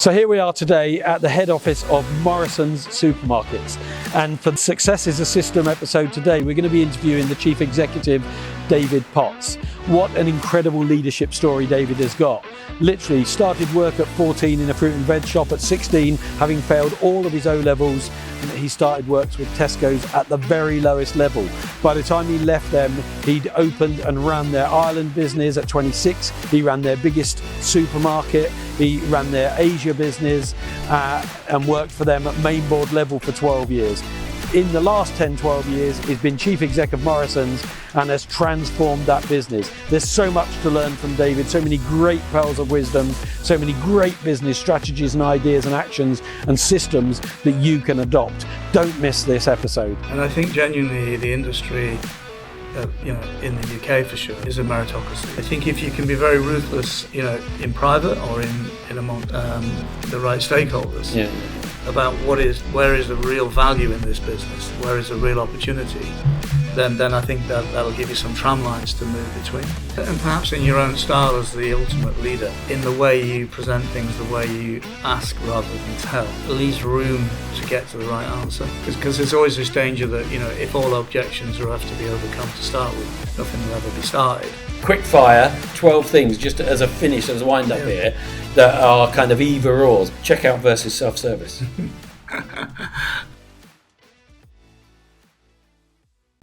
So here we are today at the head office of Morrisons Supermarkets, and for the Success is a System episode today we're going to be interviewing the Chief Executive, David Potts. What an incredible leadership story David has got. Literally started work at 14 in a fruit and veg shop. At 16, having failed all of his O-levels, he started works with Tesco's at the very lowest level. By the time he left them, he'd opened and ran their Ireland business. At 26, he ran their biggest supermarket. He ran their Asia business and worked for them at main board level for 12 years. In the last 10, 12 years, he's been Chief Exec of Morrisons and has transformed that business. There's so much to learn from David, so many great pearls of wisdom, so many great business strategies and ideas and actions and systems that you can adopt. Don't miss this episode. And I think genuinely the industry, in the UK for sure, is a meritocracy. I think if you can be very ruthless, in private or in among the right stakeholders, about where is the real value in this business, where is the real opportunity, then I think that'll give you some tram lines to move between. And perhaps in your own style as the ultimate leader, in the way you present things, the way you ask rather than tell, leaves room to get to the right answer. Because there's always this danger that, if all objections are have to be overcome to start with, nothing will ever be started. Quick fire, 12 things, just as a finish, as a wind up here, that are kind of either ors. Checkout versus self-service.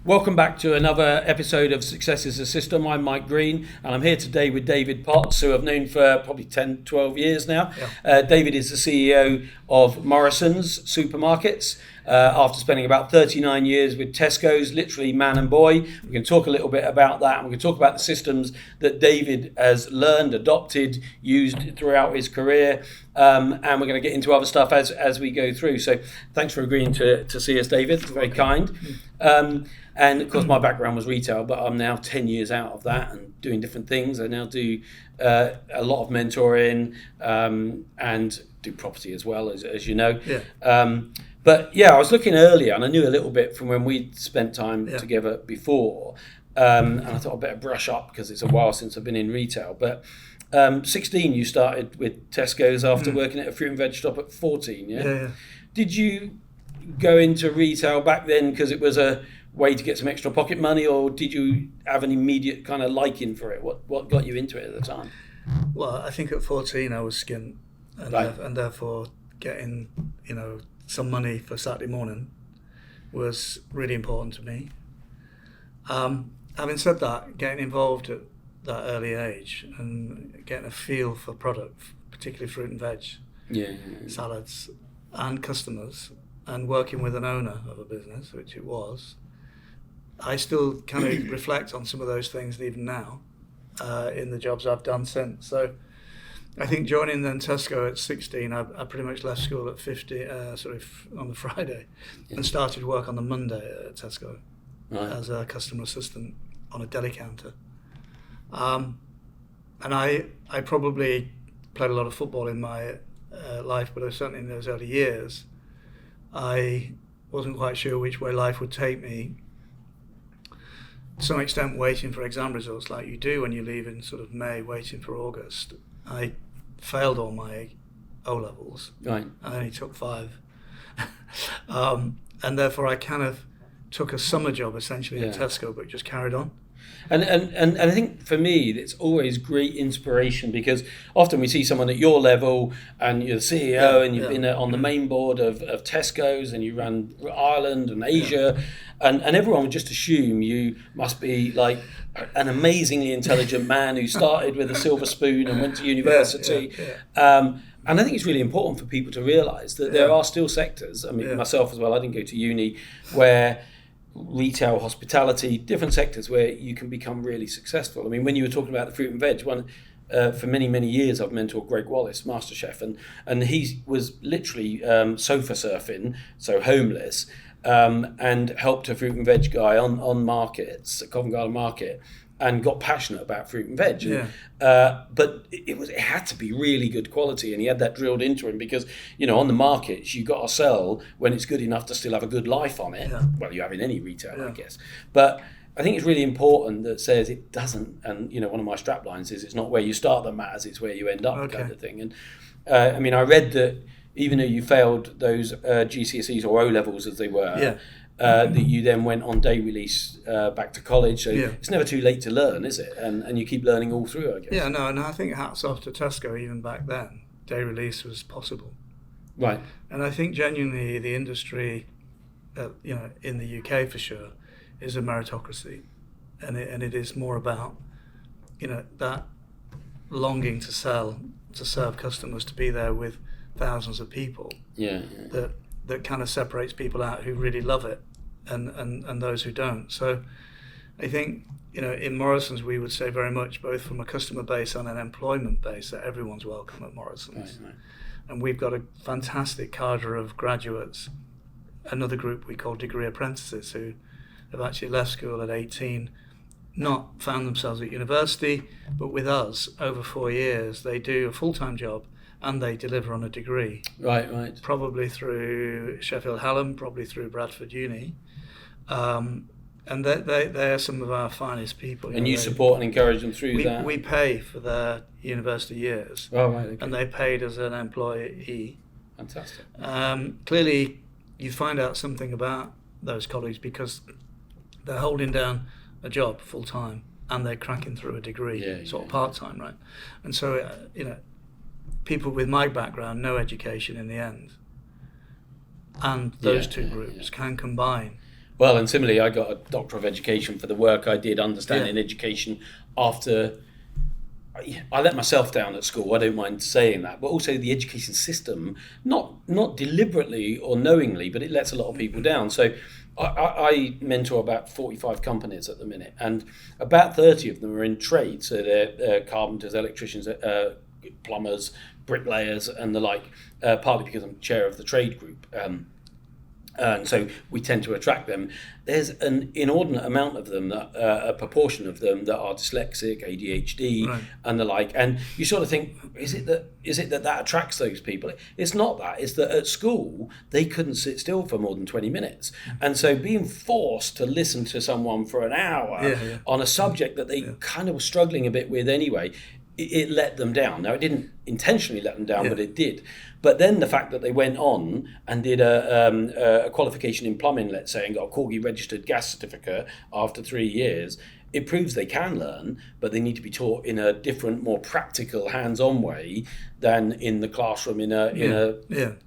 Welcome back to another episode of Success is a System. I'm Mike Greene, and I'm here today with David Potts, who I've known for probably 10, 12 years now. David is the CEO of Morrisons Supermarkets, after spending about 39 years with Tesco's, literally man and boy. We can talk a little bit about that, and we can talk about the systems that David has learned, adopted, used throughout his career, and we're going to get into other stuff as we go through. So thanks for agreeing to see us, David. It's very kind. And of course, my background was retail, but I'm now 10 years out of that and doing different things. I now do a lot of mentoring and do property as well, as you know. But I was looking earlier, and I knew a little bit from when we'd spent time together before, and I thought I'd better brush up because it's a while since I've been in retail. But 16, you started with Tesco's after working at a fruit and veg shop at 14, yeah? Did you go into retail back then because it was a way to get some extra pocket money, or did you have an immediate kind of liking for it? What got you into it at the time? Well, I think at 14 I was skint, and therefore getting some money for Saturday morning was really important to me. Having said that, getting involved at that early age and getting a feel for product, particularly fruit and veg, salads, and customers, and working with an owner of a business, which it was, I still kind of reflect on some of those things even now in the jobs I've done since. So I think joining then Tesco at 16, I pretty much left school at 50, on the Friday, and started work on the Monday at Tesco as a customer assistant on a deli counter. And I probably played a lot of football in my life, but certainly in those early years, I wasn't quite sure which way life would take me. To some extent, waiting for exam results like you do when you leave in sort of May, waiting for August. I failed all my O-levels. I only took 5. And therefore I kind of took a summer job essentially at Tesco, but just carried on. And I think for me, it's always great inspiration, because often we see someone at your level and you're the CEO and you've been on the main board of Tesco's and you ran Ireland and Asia, and everyone would just assume you must be like an amazingly intelligent man who started with a silver spoon and went to university. And I think it's really important for people to realise that there are still sectors, I mean myself as well, I didn't go to uni, where retail, hospitality, different sectors where you can become really successful. I mean, when you were talking about the fruit and veg, for many, many years I've mentored Greg Wallace, Master Chef, and he was literally sofa surfing, so homeless, and helped a fruit and veg guy on markets, at Covent Garden Market, and got passionate about fruit and veg. But it had to be really good quality, and he had that drilled into him because, on the markets, you got to sell when it's good enough to still have a good life on it. Well, you have in any retail, I guess. But I think it's really important that says it doesn't, and one of my strap lines is, it's not where you start that matters, it's where you end up, kind of thing. And I mean, I read that even though you failed those GCSEs or O levels as they were, that you then went on day release back to college. So it's never too late to learn, is it? And you keep learning all through, I guess. Yeah, no, and I think hats off to Tesco even back then. Day release was possible. Right. And I think genuinely the industry, in the UK for sure, is a meritocracy. And it is more about, that longing to sell, to serve customers, to be there with thousands of people. That kind of separates people out who really love it and those who don't. So I think, in Morrisons we would say very much, both from a customer base and an employment base, that everyone's welcome at Morrisons. Right. And we've got a fantastic cadre of graduates, another group we call degree apprentices, who have actually left school at 18, not found themselves at university, but with us over 4 years they do a full-time job and they deliver on a degree. Right. Probably through Sheffield Hallam, probably through Bradford Uni. And they are some of our finest people. And you support and encourage them through that? We pay for their university years. Oh, right. Okay. And they paid as an employee. Fantastic. Clearly, you find out something about those colleagues because they're holding down a job full-time and they're cracking through a degree, sort of part-time, right? And so, people with my background, no education in the end. And those two groups can combine. Well, and similarly, I got a Doctor of Education for the work I did understanding education after I let myself down at school, I don't mind saying that, but also the education system, not deliberately or knowingly, but it lets a lot of people down. So I mentor about 45 companies at the minute, and about 30 of them are in trade. So they're carpenters, electricians, plumbers, bricklayers and the like, partly because I'm chair of the trade group. And so we tend to attract them. There's an inordinate amount of them, a proportion of them that are dyslexic, ADHD, and the like. And you sort of think, is it that attracts those people? It's not that. It's that at school they couldn't sit still for more than 20 minutes, and so being forced to listen to someone for an hour on a subject that they kind of were struggling a bit with anyway, it let them down. Now, it didn't intentionally let them down, but it did. But then the fact that they went on and did a qualification in plumbing, let's say, and got a Corgi registered gas certificate after 3 years, it proves they can learn, but they need to be taught in a different, more practical, hands-on way than in the classroom in a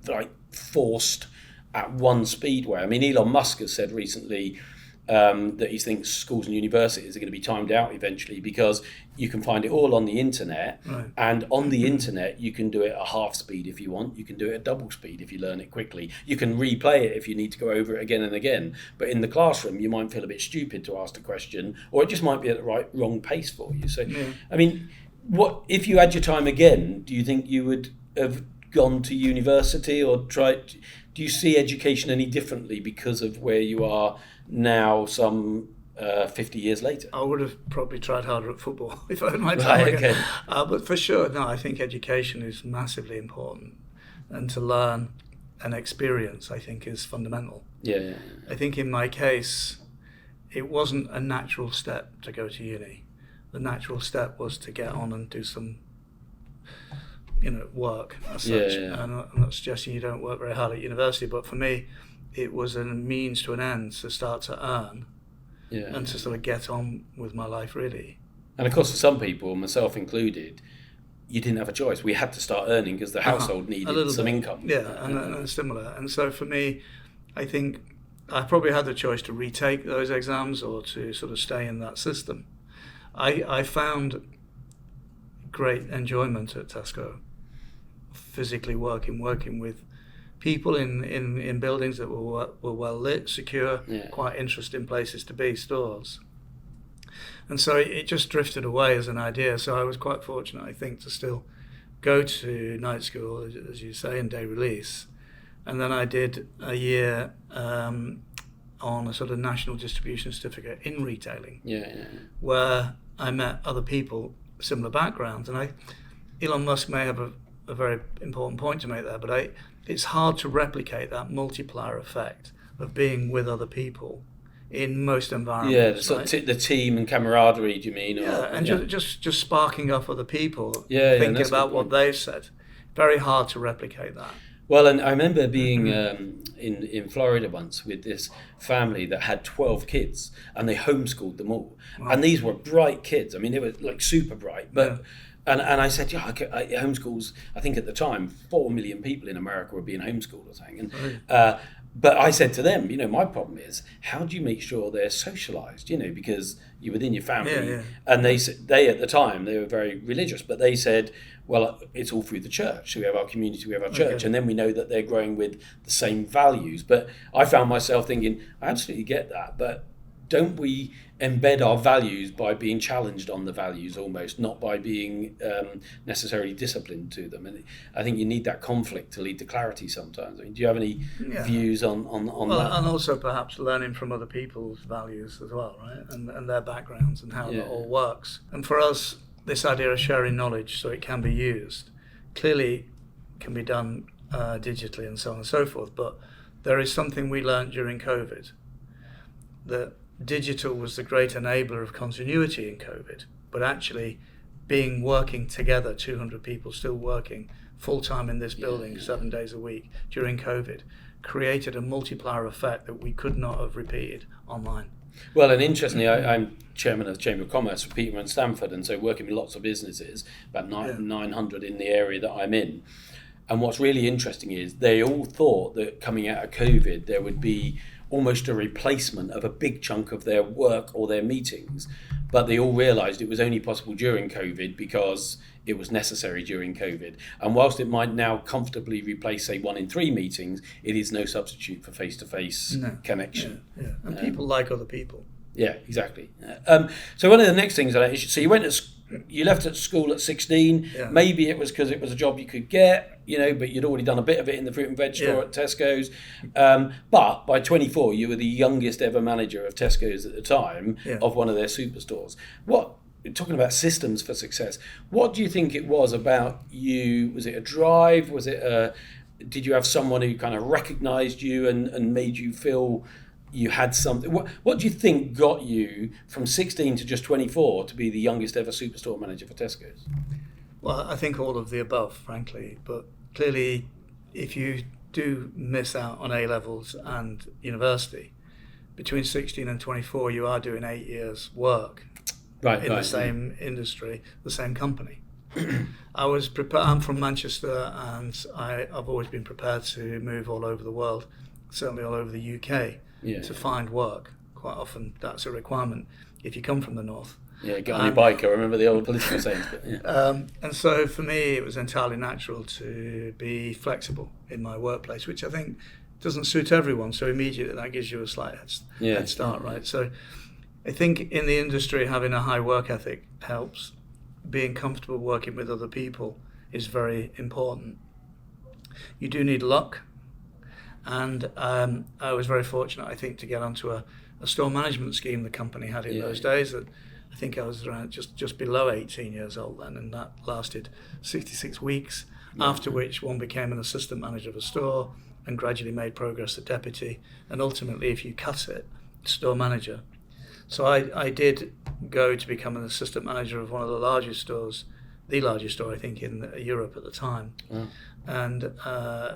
like forced at one speed way. I mean, Elon Musk has said recently that he thinks schools and universities are going to be timed out eventually because you can find it all on the internet, and on the internet you can do it at half speed if you want, you can do it at double speed if you learn it quickly, you can replay it if you need to go over it again and again, but in the classroom you might feel a bit stupid to ask the question, or it just might be at the wrong pace for you. So I mean, what if you had your time again, do you think you would have gone to university or tried? Do you see education any differently because of where you are now, some 50 years later? I would have probably tried harder at football if I had my time again. But for sure, no, I think education is massively important, and to learn and experience, I think, is fundamental. I think in my case, it wasn't a natural step to go to uni. The natural step was to get on and do some work as such. I'm not suggesting you don't work very hard at university, but for me, it was a means to an end to start to earn and to sort of get on with my life, really. And of course, for some people, myself included, you didn't have a choice. We had to start earning because the household needed some income. And similar. And so for me, I think I probably had the choice to retake those exams or to sort of stay in that system. I found great enjoyment at Tesco, physically working with people in buildings that were well lit, secure, quite interesting places to be, stores. And so it just drifted away as an idea. So I was quite fortunate, I think, to still go to night school, as you say, and day release. And then I did a year on a sort of national distribution certificate in retailing, where I met other people, similar backgrounds. And Elon Musk may have a very important point to make there, but it's hard to replicate that multiplier effect of being with other people in most environments. The team and camaraderie, do you mean? And just sparking up other people, thinking about what they've said. very hard to replicate that. Well, and I remember being in Florida once with this family that had 12 kids, and they homeschooled them all. Wow. And these were bright kids. I mean, they were like super bright. But and I said, homeschools. I think at the time, 4 million people in America were being homeschooled or something. And but I said to them, my problem is, how do you make sure they're socialized? Because you're within your family. And they at the time, they were very religious, but they said, well, it's all through the church. So we have our community, we have our church, and then we know that they're growing with the same values. But I found myself thinking, I absolutely get that, but don't we embed our values by being challenged on the values almost, not by being necessarily disciplined to them? And I think you need that conflict to lead to clarity sometimes. I mean, do you have any views on that? And also perhaps learning from other people's values as well, right? And their backgrounds and how that all works. And for us, this idea of sharing knowledge so it can be used clearly can be done digitally and so on and so forth. But there is something we learned during COVID, that digital was the great enabler of continuity in COVID, but actually working together, 200 people still working full-time in this building 7 days a week during COVID, created a multiplier effect that we could not have repeated online. Well, and interestingly, I'm chairman of the Chamber of Commerce for Peterborough and Stamford, and so working with lots of businesses, about 900 in the area that I'm in. And what's really interesting is they all thought that coming out of COVID, there would be almost a replacement of a big chunk of their work or their meetings. But they all realised it was only possible during COVID because it was necessary during COVID. And whilst it might now comfortably replace, say, 1 in 3 meetings, it is no substitute for face-to-face connection. And people like other people. Yeah, exactly. So one of the next things, so you left at school at 16. Yeah. Maybe it was because it was a job you could get, but you'd already done a bit of it in the fruit and veg store at Tesco's. But by 24, you were the youngest ever manager of Tesco's at the time of one of their superstores. Talking about systems for success, what do you think it was about you? Was it a drive? Did you have someone who kind of recognised you and made you feel you had something? What do you think got you from 16 to just 24 to be the youngest ever superstore manager for Tesco's? Well, I think all of the above, frankly. But clearly, if you do miss out on A-levels and university, between 16 and 24, you are doing 8 years work in the same industry, the same company. I was prepared. I'm from Manchester, and I've always been prepared to move all over the world, certainly all over the UK, to find work. Quite often, that's a requirement if you come from the north. Yeah, get on your bike. I remember the old political sayings. But and so for me, it was entirely natural to be flexible in my workplace, which I think doesn't suit everyone. So immediately that gives you a slight head start, right? So I think in the industry, having a high work ethic helps. Being comfortable working with other people is very important. You do need luck. And I was very fortunate, I think, to get onto a store management scheme the company had in those days. That I think I was around just below 18 years old then, and that lasted 66 weeks, after which one became an assistant manager of a store and gradually made progress to deputy, and ultimately, if you cut it, store manager. So I did go to become an assistant manager of one of the largest stores, the largest store, I think, in Europe at the time, and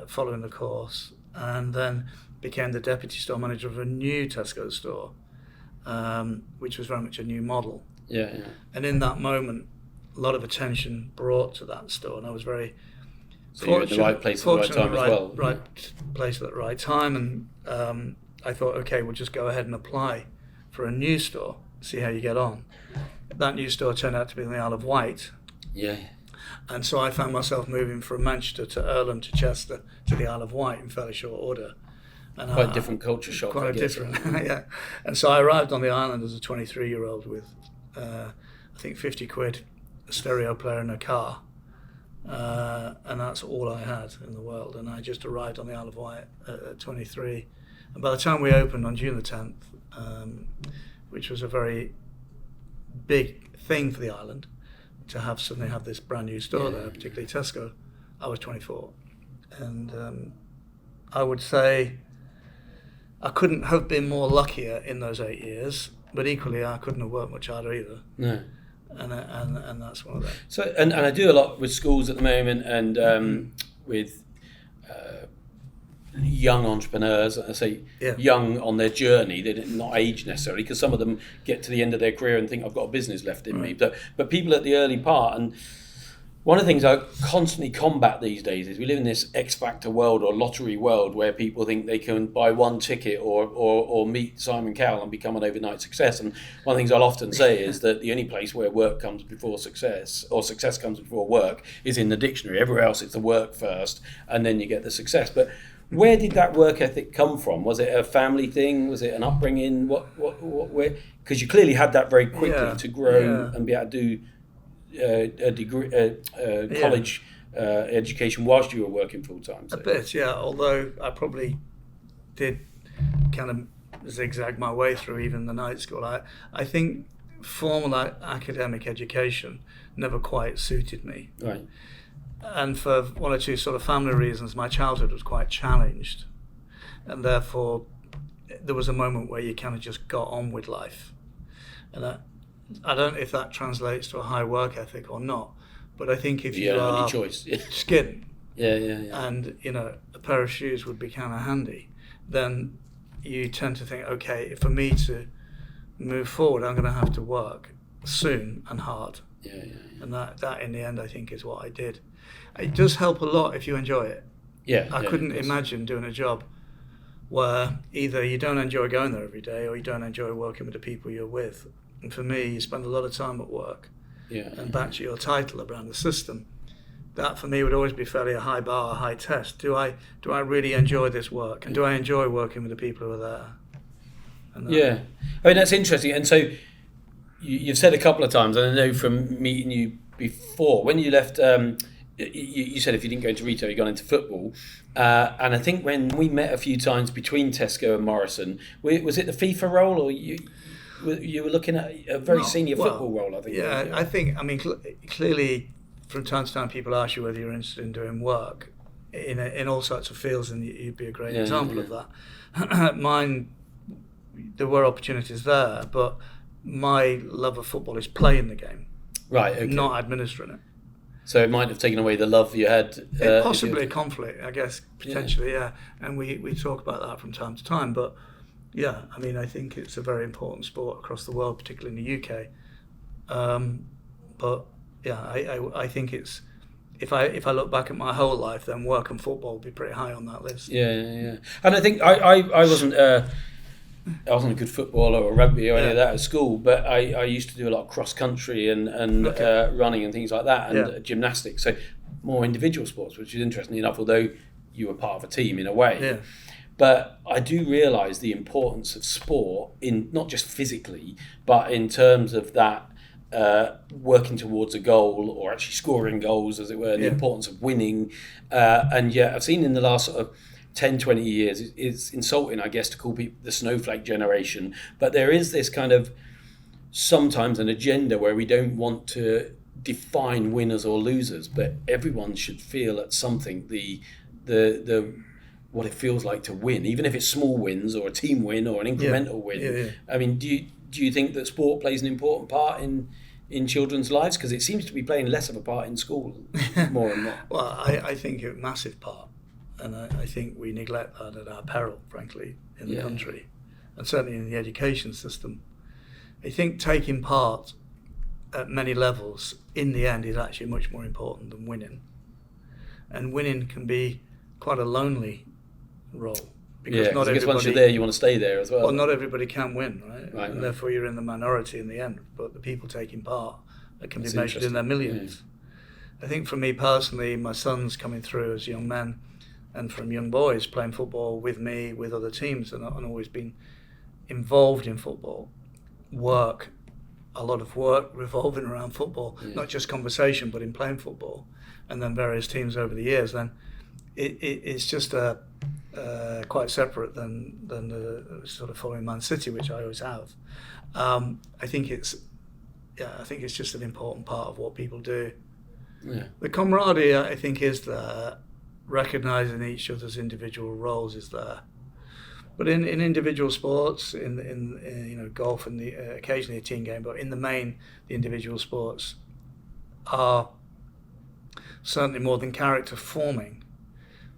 following the course, and then became the deputy store manager of a new Tesco store, which was very much a new model. And in that moment, a lot of attention brought to that store, and I was very fortunate. You were at the right place at the right time as well. Right place at the right time, and I thought, okay, we'll just go ahead and apply for a new store, see how you get on. That new store turned out to be in the Isle of Wight. And so I found myself moving from Manchester to Earlham to Chester to the Isle of Wight in fairly short order. And quite a different culture shock. Quite different, And so I arrived on the island as a 23-year-old with, I think, 50 quid, a stereo player and a car. And that's all I had in the world. And I just arrived on the Isle of Wight at 23. And by the time we opened on June the 10th, which was a very big thing for the island, to suddenly have this brand new store there, particularly Tesco, I was 24. And I would say I couldn't have been more luckier in those 8 years, but equally I couldn't have worked much harder either. and that's one of them. So, and I do a lot with schools at the moment, and with young entrepreneurs. I say young on their journey. They're not age necessarily, because some of them get to the end of their career and think, I've got a business left in me. But people at the early part, and one of the things I constantly combat these days is we live in this X Factor world or lottery world where people think they can buy one ticket or meet Simon Cowell and become an overnight success. And one of the things I'll often say is that the only place where work comes before success, or success comes before work, is in the dictionary. Everywhere else it's the work first and then you get the success. But where did that work ethic come from? Was it a family thing? Was it an upbringing? Where? Because you clearly had that very quickly to grow and be able to do a degree, college education whilst you were working full time. So. A bit, yeah. Although I probably did kind of zigzag my way through even the night school. I think formal academic education never quite suited me. Right. And for one or two sort of family reasons, my childhood was quite challenged, and therefore there was a moment where you kind of just got on with life. And I don't know if that translates to a high work ethic or not, but I think if you are skin, and a pair of shoes would be kind of handy, then you tend to think, okay, for me to move forward, I'm going to have to work soon and hard. And that in the end, I think, is what I did. It does help a lot if you enjoy it. I couldn't imagine doing a job where either you don't enjoy going there every day or you don't enjoy working with the people you're with. And for me, you spend a lot of time at work. And back to your title around the system, that for me would always be fairly a high bar, a high test. Do I really enjoy this work? And do I enjoy working with the people who are there? And I mean, that's interesting. And so you've said a couple of times, and I know from meeting you before, when you left, you said if you didn't go into retail, you got into football. And I think when we met a few times between Tesco and Morrison, was it the FIFA role, or you were looking at a very senior football role, I think? I think, clearly from time to time people ask you whether you're interested in doing work in all sorts of fields, and you'd be a great example of that. Mine, there were opportunities there, but my love of football is playing the game, not administering it. So it might have taken away the love you had. Possibly a conflict, I guess, potentially, And we talk about that from time to time. But I think it's a very important sport across the world, particularly in the UK. I think it's, if I look back at my whole life, then work and football would be pretty high on that list. And I think I wasn't a good footballer or rugby or any of that at school, but I used to do a lot of cross country and running and things like that, and gymnastics. So more individual sports, which is interesting enough, although you were part of a team in a way. But I do realise the importance of sport, in not just physically, but in terms of that working towards a goal, or actually scoring goals, as it were, and the importance of winning. And I've seen in the last sort of 10, 20 years, it's insulting, I guess, to call people the snowflake generation, but there is this kind of sometimes an agenda where we don't want to define winners or losers, but everyone should feel at something the what it feels like to win, even if it's small wins or a team win or an incremental win. I mean, do you think that sport plays an important part in children's lives? Because it seems to be playing less of a part in school more and more. Well, I think a massive part. And I think we neglect that at our peril, frankly, in the country, and certainly in the education system. I think taking part at many levels, in the end, is actually much more important than winning. And winning can be quite a lonely role. Because not everybody, once you're there, you want to stay there as well. Well, not everybody can win, right? And therefore you're in the minority in the end. But the people taking part, that can be measured in their millions. I think for me personally, my sons coming through as young men, and from young boys playing football with me, with other teams, and always been involved in football. A lot of work revolving around football, not just conversation, but in playing football, and then various teams over the years. Then it's just quite separate than the sort of following Man City, which I always have. I think it's just an important part of what people do. The camaraderie, I think, is there. Recognising each other's individual roles is there. But in individual sports, in golf and occasionally a team game, but in the main, the individual sports are certainly more than character forming.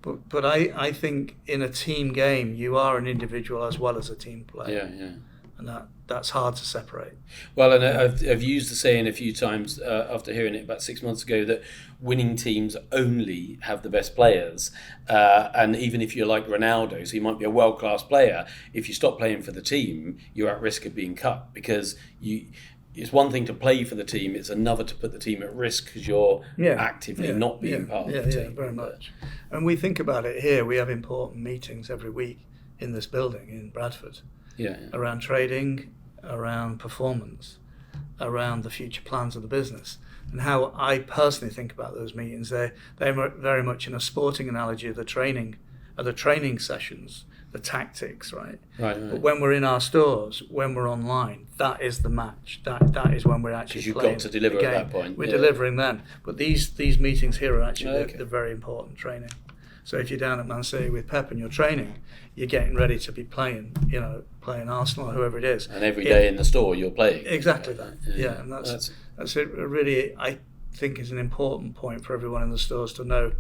But I think in a team game, you are an individual as well as a team player. Yeah. And that's hard to separate. Well, and I've used the saying a few times after hearing it about 6 months ago that winning teams only have the best players. And even if you're like Ronaldo, so you might be a world-class player, if you stop playing for the team, you're at risk of being cut, because it's one thing to play for the team, it's another to put the team at risk because you're actively not being part of the team. Yeah, very much. And we think about it here. We have important meetings every week in this building in Bradford. Yeah. Around trading, around performance, around the future plans of the business. And how I personally think about those meetings, they're very much in a sporting analogy of the training sessions, the tactics, right? Right. But when we're in our stores, when we're online, that is the match. That is when we're actually playing. Because you've got to deliver at that point. We're delivering then. But these meetings here are actually the very important training. So if you're down at Man City with Pep and you're training, you're getting ready to be playing Arsenal or whoever it is. And every day in the store you're playing. Exactly that. Yeah, and that's it. Really, I think is an important point for everyone in the stores to know.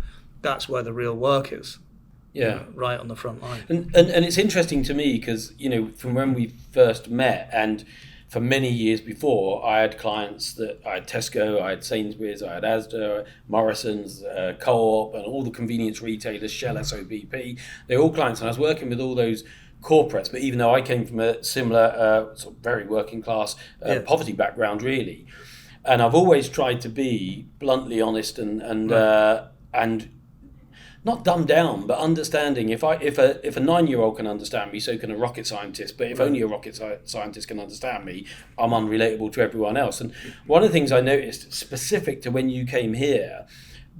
That's where the real work is. Yeah, right on the front line. And it's interesting to me because from when we first met and for many years before, I had clients that I had Tesco, I had Sainsbury's, I had Asda, Morrisons, Co-op, and all the convenience retailers, Shell, SOBP. They're all clients, and I was working with all those corporates. But even though I came from a similar, sort of very working class, poverty background, really, and I've always tried to be bluntly honest and not dumbed down, but understanding. If a 9-year-old can understand me, so can a rocket scientist. But if only a rocket scientist can understand me, I'm unrelatable to everyone else. And one of the things I noticed specific to when you came here,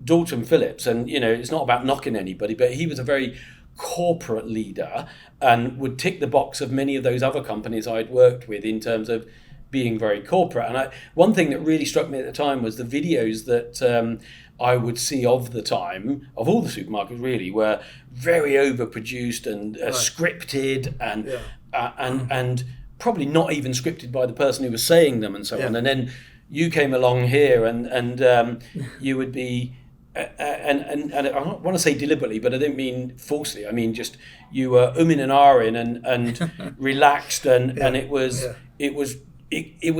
Dalton Phillips, and it's not about knocking anybody, but he was a very corporate leader and would tick the box of many of those other companies I'd worked with in terms of being very corporate. And one thing that really struck me at the time was the videos that I would see of the time, of all the supermarkets really, were very overproduced and scripted and probably not even scripted by the person who was saying them and so on. And then you came along here and you would be, and I don't want to say deliberately, but I don't mean falsely. I mean just you were umming and ahhing and relaxed and it was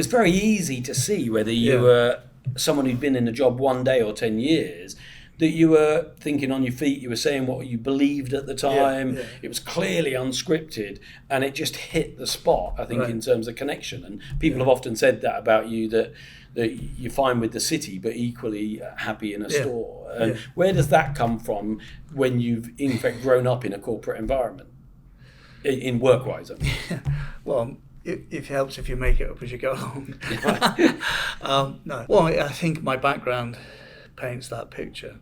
very easy to see whether you were someone who'd been in the job 1 day or 10 years, that you were thinking on your feet, you were saying what you believed at the time. It was clearly unscripted and it just hit the spot, I think, in terms of connection. And people have often said that about you, that you're fine with the city but equally happy in a store. And where does that come from when you've in fact grown up in a corporate environment, in work-wise? I mean. Well, it helps if you make it up as you go along. No. Well, I think my background paints that picture,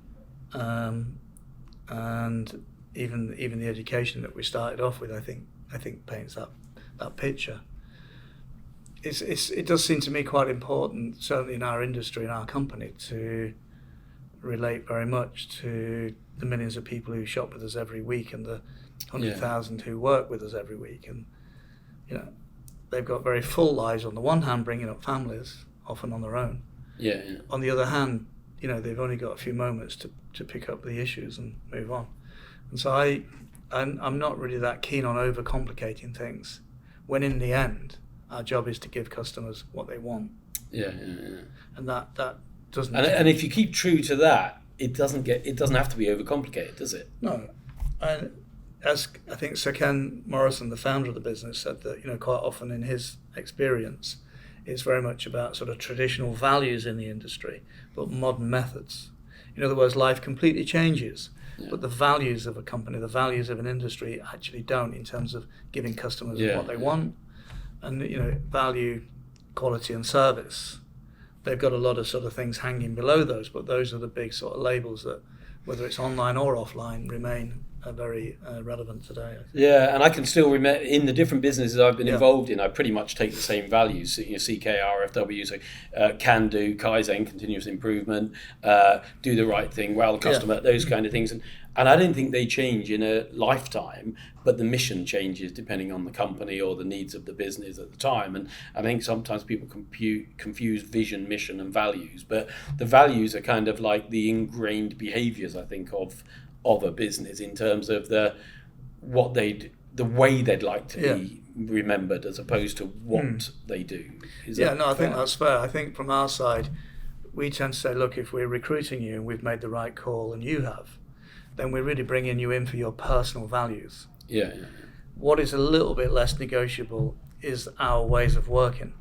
and even the education that we started off with, I think paints that picture. It does seem to me quite important, certainly in our industry, in our company, to relate very much to the millions of people who shop with us every week and the 100,000 who work with us every week, and they've got very full lives on the one hand, bringing up families, often on their own. On the other hand, they've only got a few moments to pick up the issues and move on. And so I'm not really that keen on overcomplicating things, when in the end, our job is to give customers what they want. And that doesn't. And if you keep true to that, it doesn't have to be overcomplicated, does it? No. And as I think Sir Ken Morrison, the founder of the business, said that quite often in his experience, it's very much about sort of traditional values in the industry, but modern methods. In other words, life completely changes, but the values of a company, the values of an industry, actually don't, in terms of giving customers what they want, and value, quality, and service. They've got a lot of sort of things hanging below those, but those are the big sort of labels that, whether it's online or offline, remain very relevant today. And I can still remember in the different businesses I've been involved in, I pretty much take the same values, CKRFW, so can do, Kaizen, continuous improvement, do the right thing, wow the customer, those kind of things. And I don't think they change in a lifetime, but the mission changes depending on the company or the needs of the business at the time. And I think sometimes people confuse vision, mission, and values. But the values are kind of like the ingrained behaviours, I think, of a business in terms of the way they'd like to be remembered as opposed to what they do. I think that's fair. I think from our side, we tend to say, look, if we're recruiting you and we've made the right call and you have, then we're really bringing you in for your personal values. What is a little bit less negotiable is our ways of working.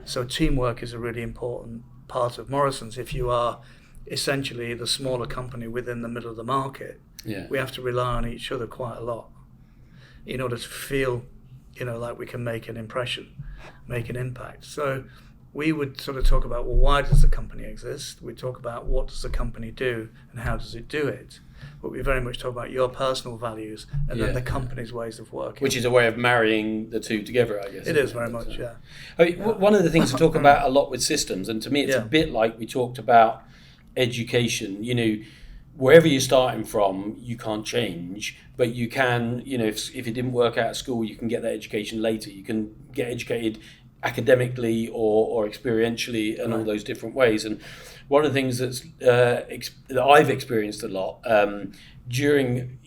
So teamwork is a really important part of Morrisons. If you are essentially the smaller company within the middle of the market, we have to rely on each other quite a lot in order to feel, like we can make an impression, make an impact. So we would sort of talk about, well, why does the company exist? We talk about what does the company do and how does it do it? But we very much talk about your personal values and then the company's ways of working. Which is a way of marrying the two together, I guess. It is very much, I mean, one of the things to talk about a lot with systems, and to me it's a bit like we talked about education, wherever you're starting from, you can't change, but you can, if it didn't work out at school, you can get that education later. You can get educated academically or experientially and all those different ways. And one of the things that I've experienced a lot during,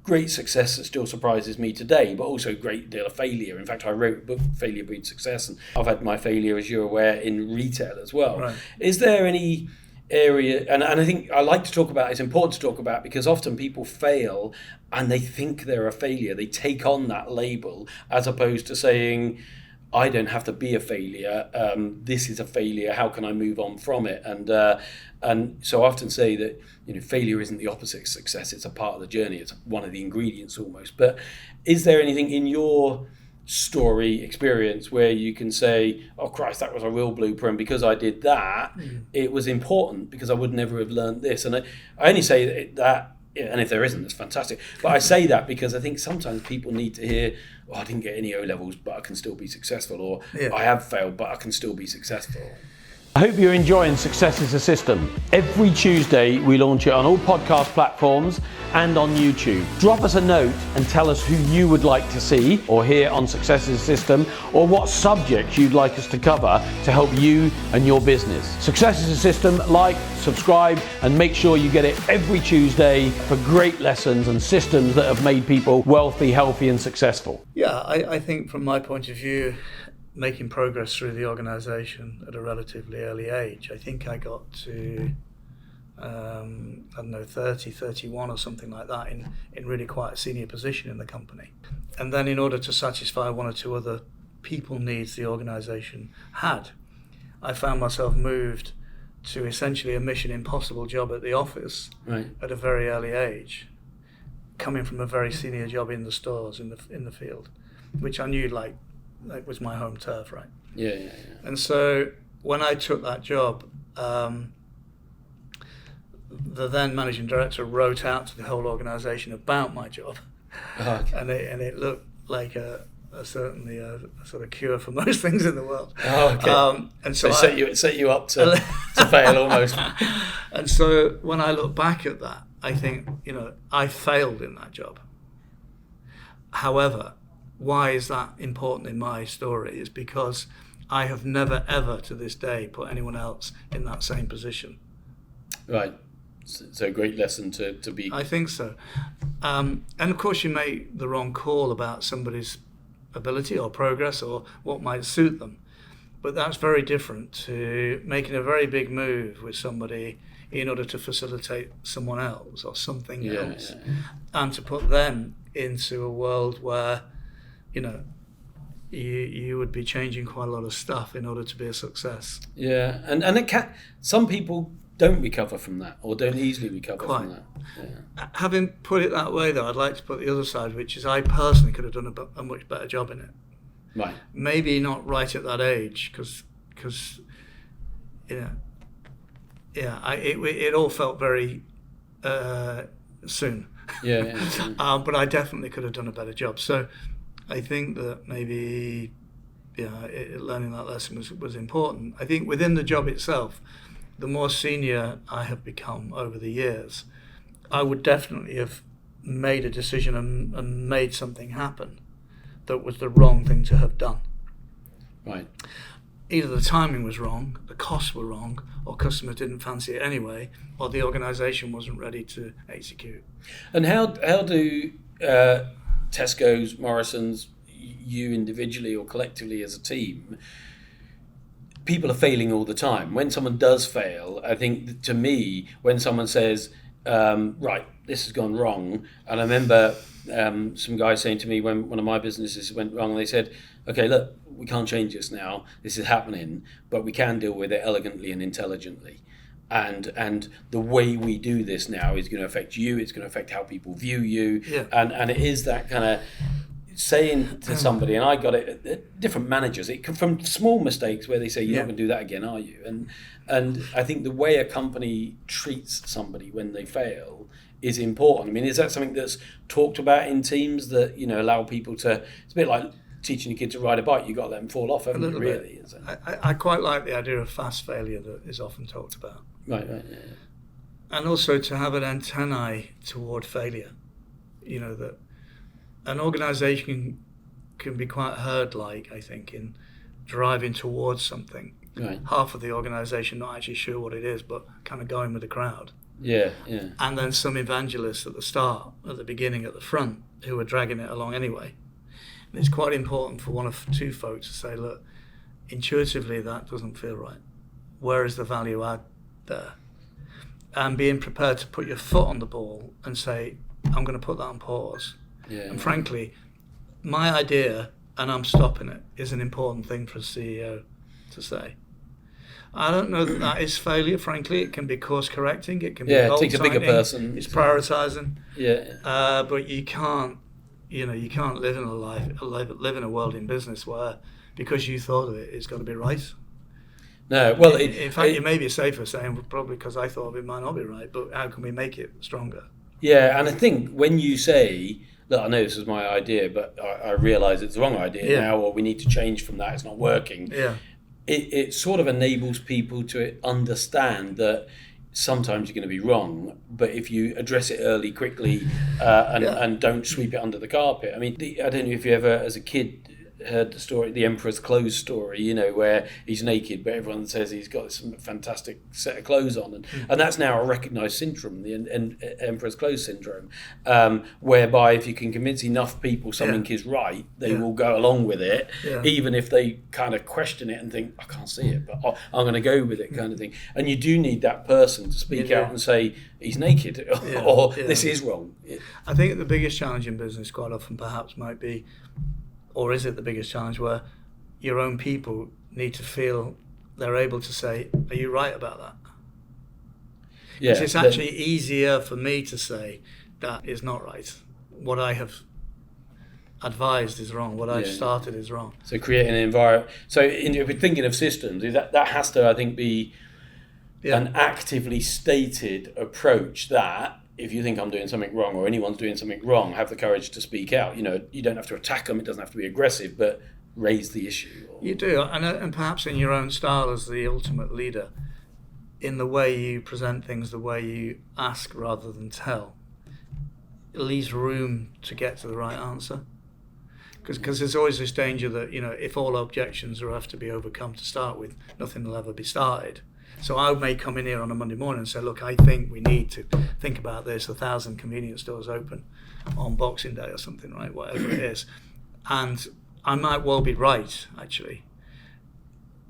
great success that still surprises me today, but also a great deal of failure. In fact, I wrote a book, Failure Breeds Success, and I've had my failure, as you're aware, in retail as well. Right. Is there any area, and I think I like to talk about, it's important to talk about, because often people fail and they think they're a failure. They take on that label as opposed to saying, I don't have to be a failure. This is a failure. How can I move on from it? And so I often say that failure isn't the opposite of success. It's a part of the journey. It's one of the ingredients almost. But is there anything in your story experience where you can say, oh Christ, that was a real blooper, and because I did that, it was important because I would never have learned this? And I only say that. And if there isn't, that's fantastic. But I say that because I think sometimes people need to hear, oh, I didn't get any O levels, but I can still be successful, or I have failed, but I can still be successful. I hope you're enjoying Success is a System. Every Tuesday, we launch it on all podcast platforms and on YouTube. Drop us a note and tell us who you would like to see or hear on Success is a System, or what subjects you'd like us to cover to help you and your business. Success is a System. Like, subscribe, and make sure you get it every Tuesday for great lessons and systems that have made people wealthy, healthy, and successful. Yeah, I think from my point of view, making progress through the organisation at a relatively early age. I think I got to, 30, 31 or something like that in really quite a senior position in the company. And then in order to satisfy one or two other people needs the organisation had, I found myself moved to essentially a mission impossible job at the office at a very early age, coming from a very senior job in the stores, in the field, which I knew like was my home turf, right? Yeah. And so when I took that job, the then managing director wrote out to the whole organisation about my job, and it looked like certainly a sort of cure for most things in the world. And so it set you up to fail almost. And so when I look back at that, I think I failed in that job. However, why is that important in my story is because I have never ever to this day put anyone else in that same position. Right. So a great lesson to be. I think so. And of course you make the wrong call about somebody's ability or progress or what might suit them. But that's very different to making a very big move with somebody in order to facilitate someone else or something else. And to put them into a world where you would be changing quite a lot of stuff in order to be a success. Yeah, and it can. Some people don't recover from that, or don't easily recover from that. Yeah. Having put it that way, though, I'd like to put the other side, which is I personally could have done a much better job in it. Right. Maybe not right at that age, because it all felt very soon. Yeah. But I definitely could have done a better job. So I think that maybe learning that lesson was important. I think within the job itself, the more senior I have become over the years, I would definitely have made a decision and made something happen that was the wrong thing to have done. Right. Either the timing was wrong, the costs were wrong, or customers didn't fancy it anyway, or the organisation wasn't ready to execute. And how do Tesco's, Morrisons, you individually or collectively as a team, people are failing all the time. When someone does fail, I think to me, when someone says, right, this has gone wrong, and I remember some guys saying to me when one of my businesses went wrong, they said, okay, look, we can't change this now, this is happening, but we can deal with it elegantly and intelligently. And the way we do this now is going to affect you, it's going to affect how people view you, and it is that kind of saying to somebody, and I got it, different managers, it comes from small mistakes where they say, you're not going to do that again, are you? And I think the way a company treats somebody when they fail is important. I mean, is that something that's talked about in teams that, you know, allow people to, it's a bit like teaching a kid to ride a bike, you've got to let them fall off, haven't you, really? I quite like the idea of fast failure that is often talked about. Right, yeah. And also to have an antennae toward failure. You know, that an organisation can be quite herd-like, I think, in driving towards something. Right. Half of the organisation not actually sure what it is, but kind of going with the crowd. Yeah. And then some evangelists at the start, at the beginning, at the front, who are dragging it along anyway. And it's quite important for one of two folks to say, look, intuitively that doesn't feel right. Where is the value add there? And being prepared to put your foot on the ball and say, I'm going to put that on pause. Yeah. And frankly, my idea, and I'm stopping it, is an important thing for a CEO to say. I don't know that that is failure, frankly. It can be course correcting. It can be it takes a bigger person. It's prioritising. Yeah. But you can't live in live in a world in business where because you thought of it, it's got to be right. No, well, in fact, it may be safer saying probably because I thought of it might not be right. But how can we make it stronger? Yeah, and I think when you say, look, I know this is my idea, but I realise it's the wrong idea now, or we need to change from that, it's not working. Yeah. It sort of enables people to understand that sometimes you're going to be wrong, but if you address it early, quickly, and don't sweep it under the carpet. I mean, I don't know if you ever, as a kid, heard the story, the Emperor's Clothes story, you know, where he's naked, but everyone says he's got this fantastic set of clothes on, and that's now a recognised syndrome, the Emperor's Clothes syndrome, whereby if you can convince enough people something is right, they will go along with it, even if they kind of question it and think, I can't see it, but I'm going to go with it, kind of thing. And you do need that person to speak out and say, he's naked, or this is wrong. I think the biggest challenge in business quite often perhaps might be, or is it the biggest challenge where your own people need to feel they're able to say, are you right about that? Because it's actually easier for me to say that is not right. What I have advised is wrong. What I've started is wrong. So create an environment. So if we're thinking of systems, that has to, I think, be an actively stated approach that if you think I'm doing something wrong or anyone's doing something wrong, have the courage to speak out. You know, you don't have to attack them. It doesn't have to be aggressive, but raise the issue. You do, and perhaps in your own style as the ultimate leader, in the way you present things, the way you ask rather than tell, it leaves room to get to the right answer. Because there's always this danger that, you know, if all objections have to be overcome to start with, nothing will ever be started. So I may come in here on a Monday morning and say, look, I think we need to think about this, 1,000 convenience stores open on Boxing Day or something, right, whatever it is. And I might well be right, actually.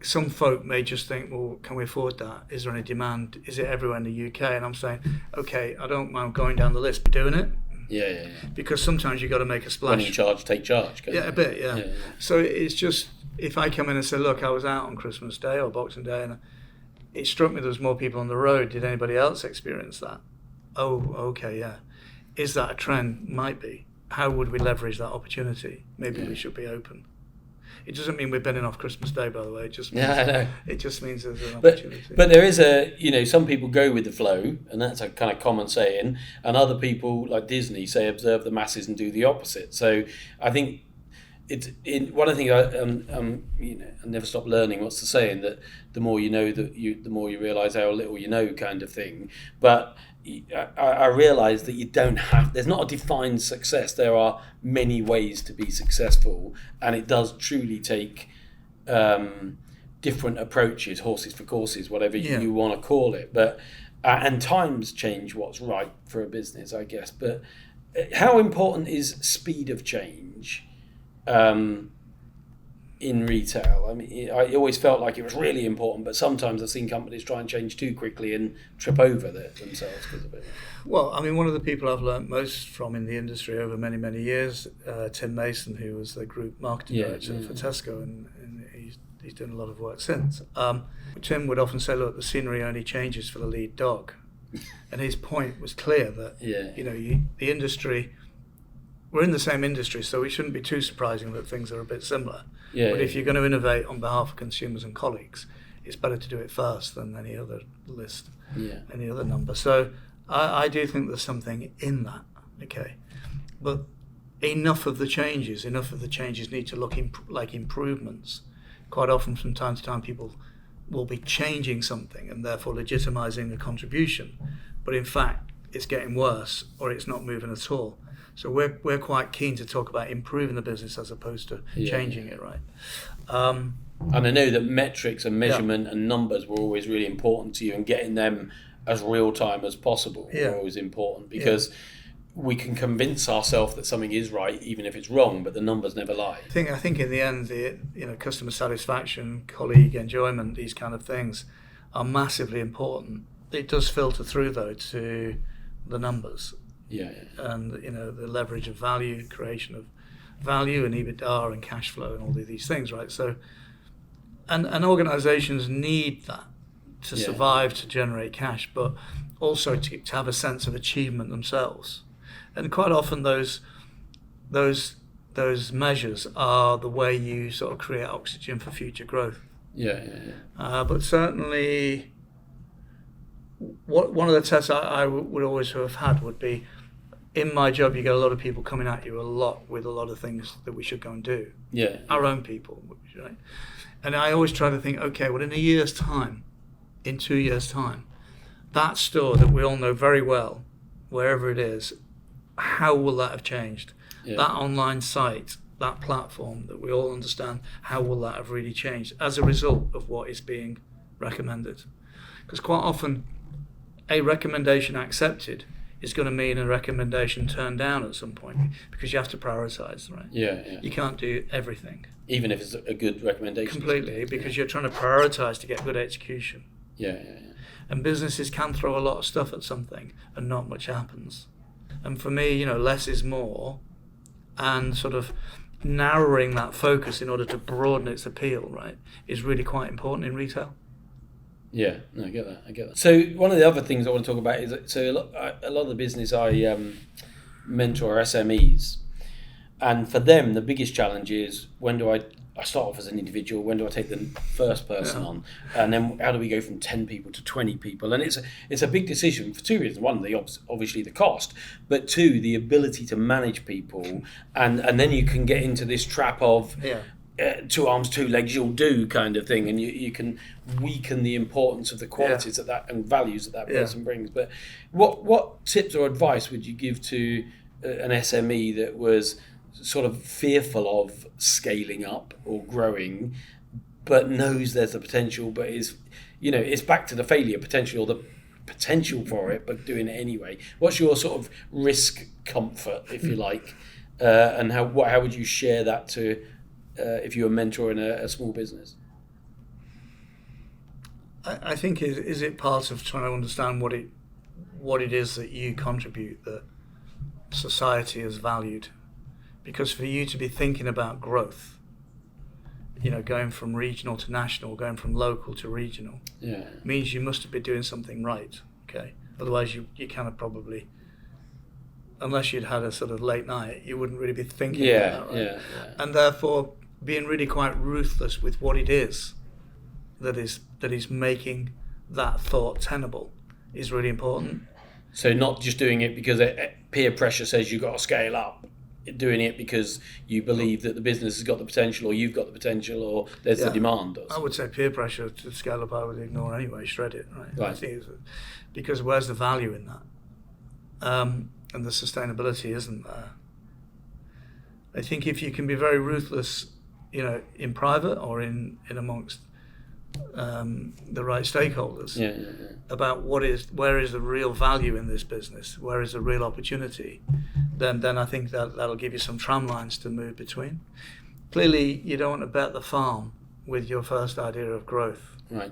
Some folk may just think, well, can we afford that? Is there any demand? Is it everywhere in the UK? And I'm saying, okay, I don't mind going down the list, but doing it. Yeah. Because sometimes you've got to make a splash. When you charge, take charge. A bit, yeah. So it's just, if I come in and say, look, I was out on Christmas Day or Boxing Day and it struck me there was more people on the road. Did anybody else experience that? Oh, okay, yeah. Is that a trend? Might be. How would we leverage that opportunity? Maybe we should be open. It doesn't mean we're binning off Christmas Day, by the way. It just means, it just means there's an opportunity. But there is some people go with the flow, and that's a kind of common saying, and other people, like Disney, say observe the masses and do the opposite. So I think one of the things I never stop learning. What's the saying that the more you know, the more you realise how little you know, kind of thing. But I realised that you don't have. There's not a defined success. There are many ways to be successful, and it does truly take different approaches, horses for courses, whatever you want to call it. But and times change what's right for a business, I guess. But how important is speed of change in retail? I mean, I always felt like it was really important, but sometimes I've seen companies try and change too quickly and trip over themselves because of it. Well, I mean, one of the people I've learnt most from in the industry over many, many years, Tim Mason, who was the group marketing director for Tesco, and he's done a lot of work since. Tim would often say, look, the scenery only changes for the lead dog. And his point was clear that, the industry, we're in the same industry, so it shouldn't be too surprising that things are a bit similar. But if you're going to innovate on behalf of consumers and colleagues, it's better to do it first than any other list, any other number. So I do think there's something in that, okay? But enough of the changes need to look like improvements. Quite often, from time to time, people will be changing something and therefore legitimizing the contribution, but in fact, it's getting worse or it's not moving at all. So we're quite keen to talk about improving the business as opposed to changing it, right? And I know that metrics and measurement and numbers were always really important to you, and getting them as real time as possible were always important, because we can convince ourselves that something is right even if it's wrong, but the numbers never lie. I think in the end, customer satisfaction, colleague enjoyment, these kind of things are massively important. It does filter through though to the numbers. And the leverage of value, creation of value, and EBITDA and cash flow and all of these things, right? So, and organisations need that to survive, to generate cash, but also to have a sense of achievement themselves. And quite often those measures are the way you sort of create oxygen for future growth. But certainly, one of the tests I would always have had would be, in my job, you get a lot of people coming at you a lot with a lot of things that we should go and do. Our own people, right? And I always try to think, okay, well, in a year's time, in 2 years' time, that store that we all know very well, wherever it is, how will that have changed? That online site, that platform that we all understand, how will that have really changed as a result of what is being recommended? Because quite often, a recommendation accepted is going to mean a recommendation turned down at some point, because you have to prioritize, right? You can't do everything. Even if it's a good recommendation. Completely, because you're trying to prioritize to get good execution. And businesses can throw a lot of stuff at something and not much happens. And for me, less is more, and sort of narrowing that focus in order to broaden its appeal, right, is really quite important in retail. I get that. So one of the other things I want to talk about is, a lot of the business I mentor SMEs, and for them the biggest challenge is, when do I start off as an individual, when do I take the first person on, and then how do we go from 10 people to 20 people? And it's a big decision for two reasons. One, obviously the cost, but two, the ability to manage people, and then you can get into this trap of two arms, two legs, you'll do kind of thing, and you can weaken the importance of the qualities that and values that person brings. But what tips or advice would you give to an SME that was sort of fearful of scaling up or growing, but knows there's the potential, but is, it's back to the failure potential, or the potential for it, but doing it anyway? What's your sort of risk comfort, if you like, and how would you share that to if you were mentoring a small business? I think is it part of trying to understand what it is that you contribute that society has valued? Because for you to be thinking about growth, going from regional to national, going from local to regional, means you must have been doing something right, okay? Otherwise you kind of probably, unless you'd had a sort of late night, you wouldn't really be thinking about that, right? And therefore, being really quite ruthless with what it is that is making that thought tenable is really important. So not just doing it because peer pressure says you've got to scale up, doing it because you believe that the business has got the potential, or you've got the potential, or there's the demand. I would say peer pressure to scale up I would ignore anyway, shred it, right? I think because where's the value in that? and the sustainability isn't there. I think if you can be very ruthless, in private or in amongst the right stakeholders about where is the real value in this business, where is the real opportunity, then I think that'll give you some tram lines to move between. Clearly, you don't want to bet the farm with your first idea of growth. Right.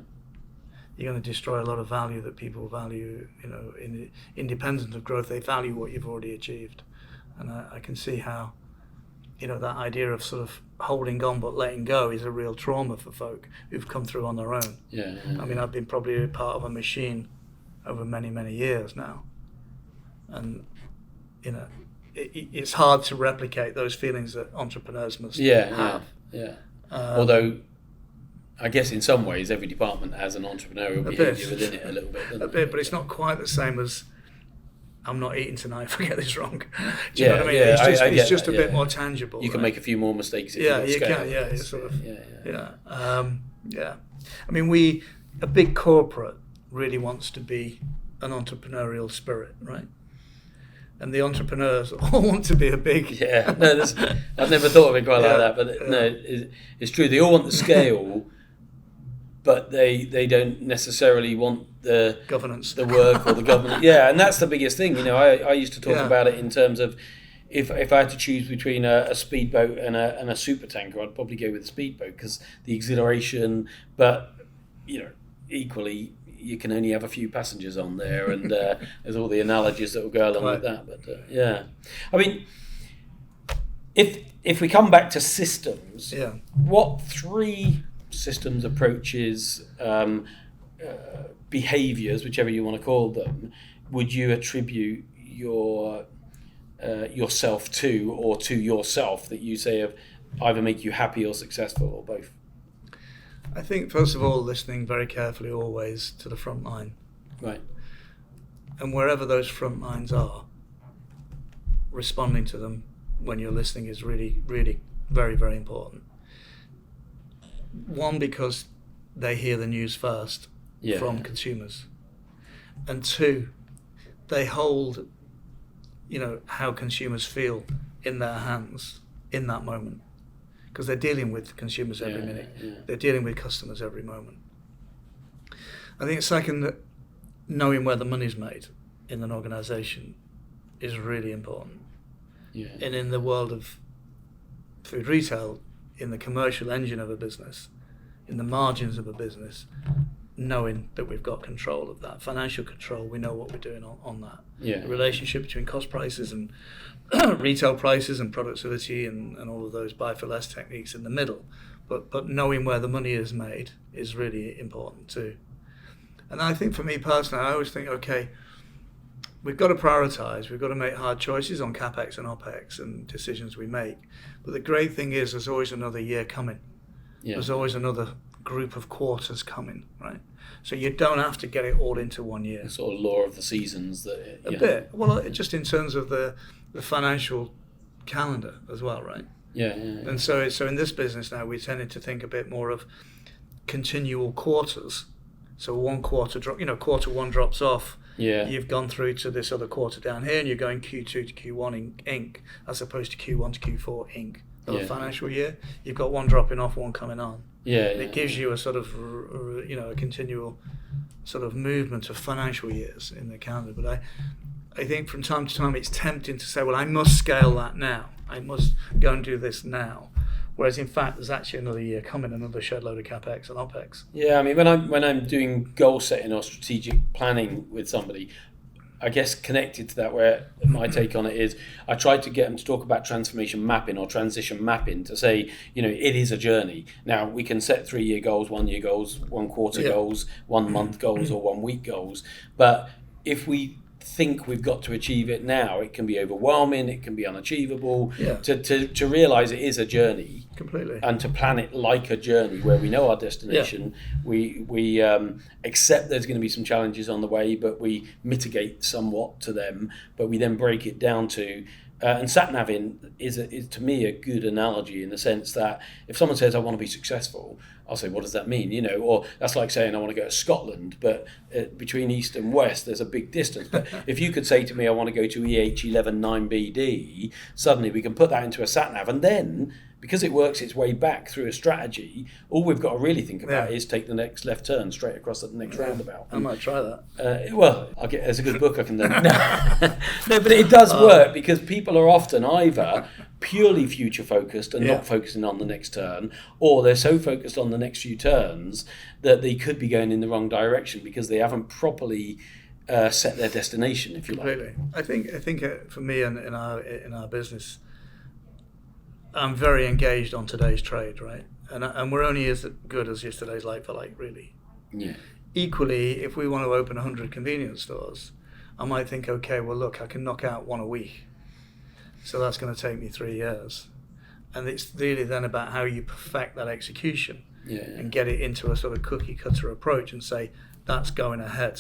You're going to destroy a lot of value that people value. Independent of growth, they value what you've already achieved, and I can see how, that idea of sort of holding on but letting go is a real trauma for folk who've come through on their own. I mean, I've been probably part of a machine over many, many years now, and it's hard to replicate those feelings that entrepreneurs must have. Although I guess in some ways every department has an entrepreneurial behaviour within it a little bit. But it's not quite the same as I'm not eating tonight if I get this wrong. Do you know what I mean? It's just a bit more tangible. You can make a few more mistakes if you can. It's sort of. I mean, a big corporate really wants to be an entrepreneurial spirit, right? And the entrepreneurs all want to be a big. I've never thought of it quite like that, but no, it's true. They all want the scale, but they don't necessarily want the governance, the work, or the governance. And that's the biggest thing. I used to talk about it in terms of if I had to choose between a speedboat and a super tanker, I'd probably go with the speedboat because the exhilaration. But equally, you can only have a few passengers on there, and there's all the analogies that will go along with that. But I mean, if we come back to systems, what 3 systems, approaches, behaviours, whichever you want to call them, would you attribute yourself to, or to yourself, that you say have either make you happy or successful, or both? I think, first of all, listening very carefully always to the front line. Right. And wherever those front lines are, responding to them when you're listening is really, really very, very important. One, because they hear the news first from consumers. And 2, they hold, how consumers feel in their hands in that moment. Because they're dealing with consumers every minute. They're dealing with customers every moment. I think second, that knowing where the money's made in an organisation is really important. And in the world of food retail, in the commercial engine of a business, in the margins of a business, knowing that we've got control of that, financial control, we know what we're doing on that. The relationship between cost prices and retail prices and productivity and all of those buy for less techniques in the middle. But knowing where the money is made is really important too. And I think for me personally, I always think, okay, we've got to prioritise, we've got to make hard choices on CapEx and OpEx and decisions we make. But the great thing is there's always another year coming. There's always another group of quarters coming, right? So you don't have to get it all into one year. The sort of law of the seasons. A bit. Well, just in terms of the financial calendar as well, right? And so in this business now, we tended to think a bit more of continual quarters. So one quarter drop, quarter one drops off. You've gone through to this other quarter down here, and you're going Q2 to Q1 Inc. as opposed to Q1 to Q4 Inc. of a financial year. You've got one dropping off, one coming on. It gives you a sort of, a continual sort of movement of financial years in the calendar. But I think from time to time it's tempting to say, well, I must scale that now. I must go and do this now. Whereas in fact, there's actually another year coming, another shed load of CapEx and OpEx. I mean, when I'm doing goal setting or strategic planning with somebody, I guess connected to that, where my take on it is, I try to get them to talk about transformation mapping or transition mapping, to say, it is a journey. Now, we can set 3-year goals, 1-year goals, 1 quarter goals, 1 month goals, or 1 week goals. But if we think we've got to achieve it now, it can be overwhelming, it can be unachievable. To realise it is a journey completely, and to plan it like a journey where we know our destination. We accept there's going to be some challenges on the way, but we mitigate somewhat to them, but we then break it down to And sat-naving is to me a good analogy in the sense that if someone says, I want to be successful, I'll say, what does that mean? You know, or that's like saying I want to go to Scotland, but between east and west, there's a big distance. But if you could say to me, I want to go to EH11 9BD, suddenly we can put that into a sat-nav. And then, because it works its way back through a strategy, all we've got to really think about is take the next left turn straight across at the next roundabout. I might try that. Well, there's a good book I can do. No, but it does work because people are often either purely future focused and not focusing on the next turn, or they're so focused on the next few turns that they could be going in the wrong direction because they haven't properly set their destination, if you like. Completely. I think for me and in our business, I'm very engaged on today's trade, right? And we're only as good as yesterday's like for like, really. Yeah. Equally, if we want to open 100 convenience stores, I might think, okay, well, look, I can knock out one a week. So that's going to take me 3 years. And it's really then about how you perfect that execution and get it into a sort of cookie cutter approach and say, that's going ahead.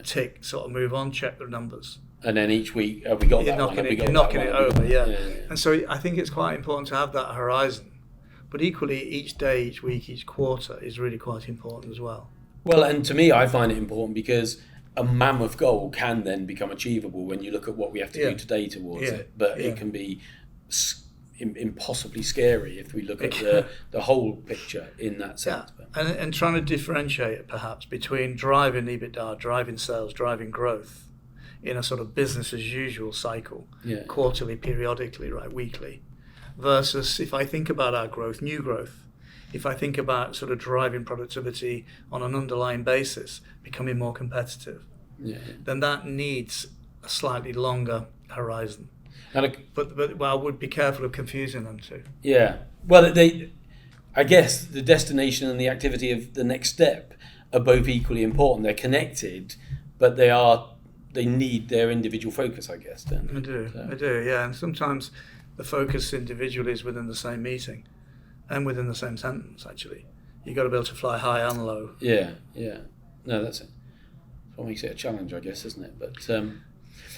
Tick, sort of move on, check the numbers. And then each week, we got you're that knocking one. You're knocking it over, yeah. And so I think it's quite important to have that horizon. But equally, each day, each week, each quarter is really quite important as well. Well, and to me, I find it important because a mammoth goal can then become achievable when you look at what we have to do today towards it. But it can be impossibly scary if we look at the whole picture in that sense. And trying to differentiate perhaps between driving EBITDA, driving sales, driving growth in a sort of business as usual cycle, quarterly, periodically, right, weekly, versus if I think about our growth, new growth, if I think about sort of driving productivity on an underlying basis, becoming more competitive, then that needs a slightly longer horizon. But I would be careful of confusing them too. Yeah. Well, I guess the destination and the activity of the next step are both equally important. They're connected, but they need their individual focus, I guess. Don't they? I do, yeah. And sometimes the focus individually is within the same meeting and within the same sentence, actually. You've got to be able to fly high and low. Yeah. No, that's it. That's what makes it a challenge, I guess, isn't it? But,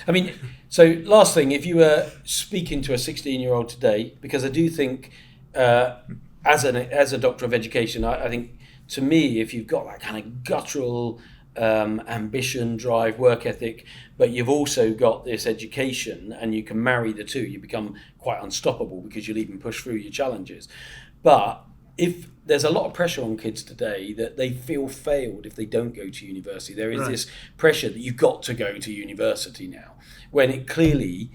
I mean, so last thing, if you were speaking to a 16-year-old today, because I do think as a doctor of education, I think, to me, if you've got that kind of guttural ambition, drive, work ethic, but you've also got this education and you can marry the two, you become quite unstoppable because you'll even push through your challenges. But if there's a lot of pressure on kids today that they feel failed if they don't go to university, there is this pressure that you've got to go to university now, when it clearly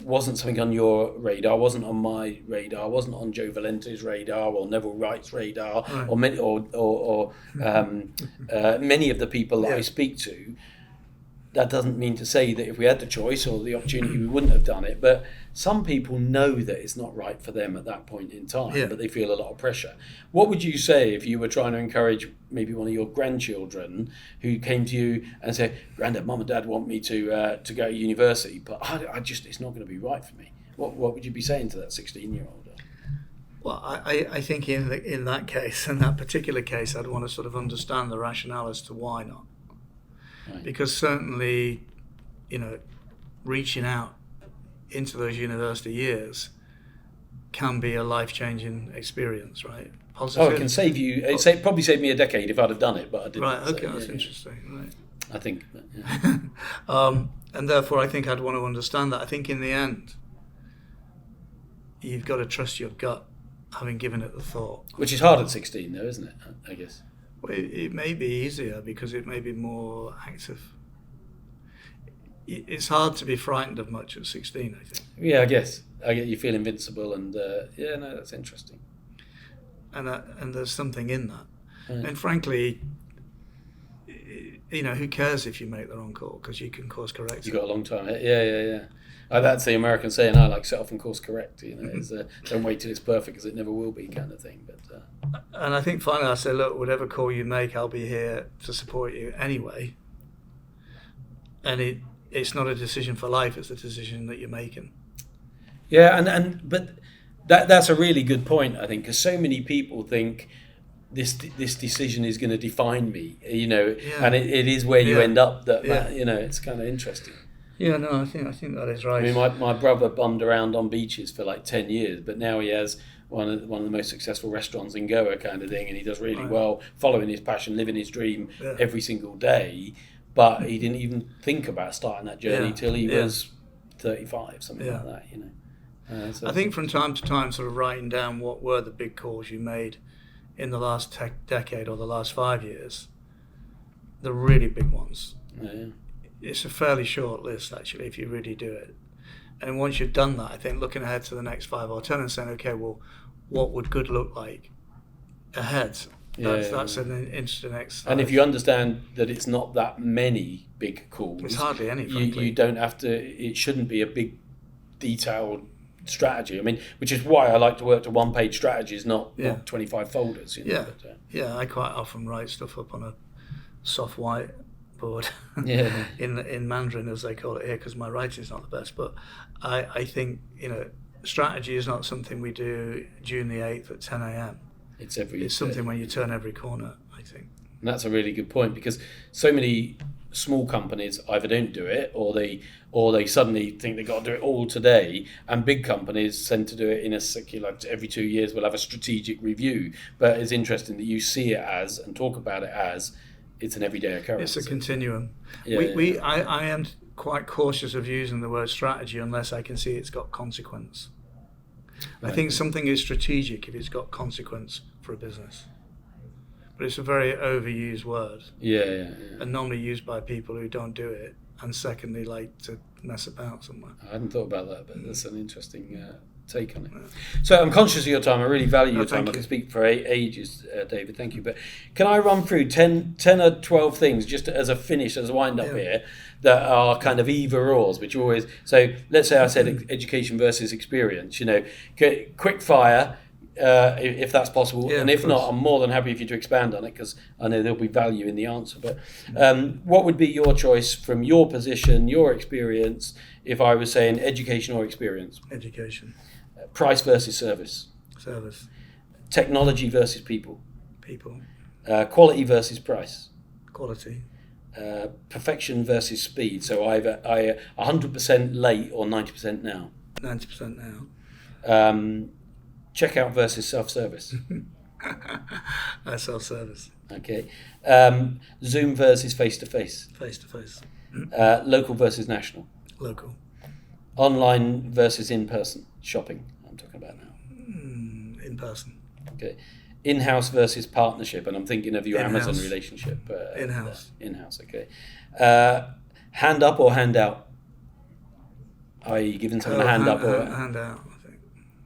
wasn't something on your radar, wasn't on my radar, wasn't on Joe Valente's radar or Neville Wright's radar, or many of the people that I speak to. That doesn't mean to say that if we had the choice or the opportunity, we wouldn't have done it. But some people know that it's not right for them at that point in time, but they feel a lot of pressure. What would you say if you were trying to encourage maybe one of your grandchildren who came to you and said, "Grandad, Mum and Dad want me to go to university, but I just it's not going to be right for me." What would you be saying to that 16-year-old? Well, I think in that case, in that particular case, I'd want to sort of understand the rationale as to why not. Right. Because certainly, reaching out into those university years can be a life-changing experiance, right? Positive. It can save you. It probably saved me a decade if I'd have done it, but I didn't. Right. Okay, that's interesting. Right. I think. And therefore, I think I'd want to understand that. I think in the end, you've got to trust your gut, having given it the thought. Which is hard at 16, though, isn't it? I guess. Well, it may be easier because it may be more active. It's hard to be frightened of much at 16, I think. Yeah, I guess. You feel invincible, and that's interesting. And there's something in that. Right. And frankly, who cares if you make the wrong call, because you can course correct. You've got a long time. Yeah. That's the American saying, I like set off and course correct. It's, don't wait till it's perfect, because it never will be, kind of thing. But and I think finally I say, look, whatever call you make, I'll be here to support you anyway. And it's not a decision for life; it's a decision that you're making. Yeah, but that's a really good point, I think, because so many people think this decision is going to define me, and it is where you end up. It's kind of interesting. Yeah, no, I think that is right. I mean, my brother bummed around on beaches for like 10 years, but now he has one of the most successful restaurants in Goa kind of thing, and he does really well, following his passion, living his dream every single day. But he didn't even think about starting that journey till he was 35, something like that, you know. I think from time to time, sort of writing down what were the big calls you made in the last decade or the last 5 years, the really big ones. It's a fairly short list, actually, if you really do it. And once you've done that, I think looking ahead to the next 5 or 10 and saying, okay, well, what would good look like ahead? That's an interesting exercise. And if you understand that it's not that many big calls, it's hardly any. Frankly, you don't have to. It shouldn't be a big, detailed strategy. I mean, which is why I like to work to one-page strategies, not 25 folders. You know, I quite often write stuff up on a soft whiteboard, in Mandarin as they call it here, because my writing's not the best. But I think, you know, strategy is not something we do June the 8th at 10 a.m. It's something when you turn every corner, I think. And that's a really good point, because so many small companies either don't do it, or they suddenly think they've got to do it all today, and big companies tend to do it in a secular, every 2 years we'll have a strategic review. But it's interesting that you see it as, and talk about it as, it's an everyday occurrence. It's a continuum. I am quite cautious of using the word strategy unless I can see it's got consequence. I think something is strategic if it's got consequence for a business. But it's a very overused word. And normally used by people who don't do it, and secondly like to mess about somewhere. I hadn't thought about that, but that's an interesting take on it. So I'm conscious of your time. I really value your time. I can speak for ages, David. Thank you. But can I run through 10 or 12 things just as a finish, as a wind up here, that are kind of either ors, which always, so let's say I said education versus experience, you know, quick fire, if that's possible, and if not, I'm more than happy for you to expand on it, because I know there'll be value in the answer. But what would be your choice from your position, your experience, if I was saying education or experience? Education. Price versus service. Service. Technology versus people. People. Quality versus price. Quality. Perfection versus speed. So either 100% late or 90% now. 90% now. Checkout versus self-service. Self-service. Okay. Zoom versus face-to-face. Face-to-face. Local versus national. Local. Online versus in-person shopping. I'm talking about now. In-person. Okay. In-house versus partnership, and I'm thinking of your In-house. Amazon relationship. In-house. In-house. Okay. Hand up or hand out? Are you giving someone a hand up or hand out?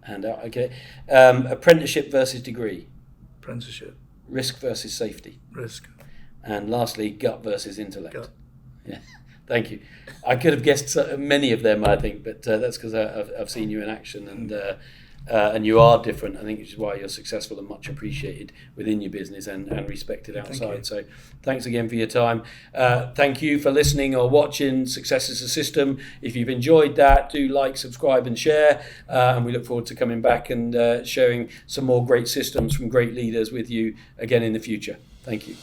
Hand out, okay. Apprenticeship versus degree. Apprenticeship. Risk versus safety. Risk. And lastly, gut versus intellect. Gut. Yeah, thank you. I could have guessed many of them, I think, but that's because I've seen you in action, and you are different, I think, which is why you're successful and much appreciated within your business and respected outside. So thanks again for your time. Thank you for listening or watching Success is a System. If you've enjoyed that, do like, subscribe and share, and we look forward to coming back and sharing some more great systems from great leaders with you again in the future. Thank you.